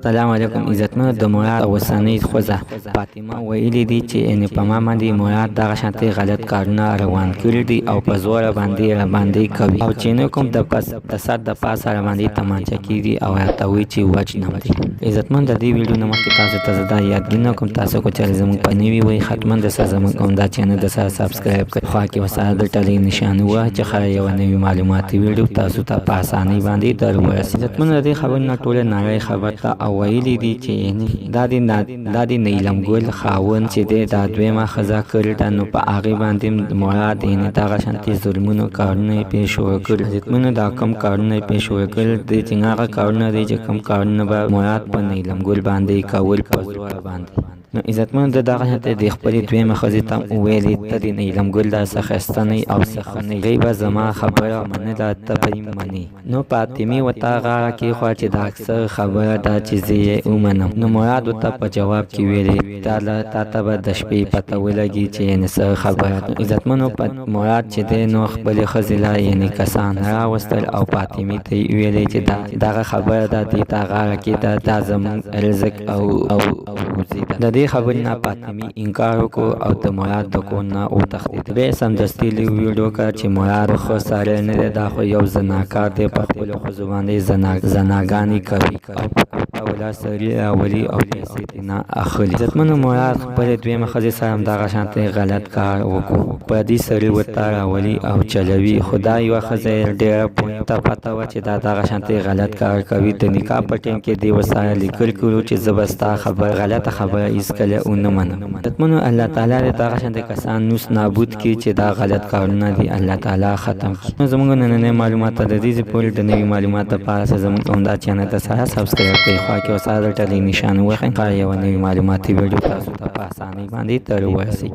سلام علیکم عزتمنو. د مراد اوسنۍ خوځه فاطمه ویلي دي چې په ما باندې مراد دغه شانتې غلط کارونه روان کړي دي او په زوره باندې کوي او چې نه کوم د سر د پاسه باندې تمانچه کیږي او راته وایي چې وچ نه دی. عزتمن د دې ویډیو نه مخکې تاسو ته زه دا یادګینه کوم تاسو کو چې زموږ په نوي وي حتما د سره زموږ دا چینل د سره سبسکرایب کړئ، خوا کې وسره د ټلې نشان وه چې خیر یو نوي معلوماتي ویډیو تاسو ته په اسانۍ باندې در ورسي. عزتمن د دې خبر نه ټوله نړۍ خبر ته او ویلي دي چې دا د نیلم ګل خاوند چې دا دویمه ښځه کړې ده، نو په هغې باندې مراد دغه شانتې ظلمونو کارونه یې پیښ وکړل. عزتمنو دا کوم کارونه یې پیښ وکړل دي چې هغه کارونه دي چې کوم کارونه به مراد په نیلم ګل باندې کول په زوره باندې. نو عزتمنو د دغه شانتې د خپلې دویمه ښځې ته وویلې ته د نیلم ګل دا څه ښایسته نه او څه ښه نه، هغې به زما خبره منله ته به یې منې. نو فاطمې ورته غاړه کېښوه چې دا اکثر خبره ده چې زه یې ومنم. نو مراد ورته په جواب کې ویلې تا ته به د شپې پته ولګي چې یعنې څه خبره ده. مراد چې دی نو خپلې ښځې له کسان راوستل او فاطمې ته یې ویلې چې دغه خبره ده دې ته غاړه کېږده، دا زموږ رزق او روزي ده. د دې خبرې نه فاطمې انکار وکړو او د مراد د کور نه وتښتېده. بیا یې سمدستي ویډیو وکړه چې مراد ښه سړی نه دی، دا خو یو زناکار دی، په خپلو ښځو باندې زناګانې کوي او په کور ته ولا سړي راولي او پیسې ترې نه اخلي. عزتمنو مراد خپلې دویمه ښځې سره هم دغه شانتې غلط کار وکړو، پردي سړي ورته راولي او چلوي. خو دا یوه ښځه یې ډېره ته پته وه چې دا دغه شانتې غلط کار کوي. د نکاح په ټیم کې دې ورسره لیکل کړو چې زه به ستا غلطه خبره هېڅکله ونه منم. عزتمنو الله تعالی دې دغه شانتې کسان نوس نابود کړي چې دا غلط کارونه دي الله تعالی ختم کړي. نو زموږ نننۍ معلومات ته د دې پورې د نوي معلوماتو لپاره زموږ همدا چینل ته سره سبسکرایب کړئ، خوا کې ورسره د ټلې نښان ووهئ، یوه نوي معلوماتي ویډیو تاسو ته په اسانۍ باندې در ورسي.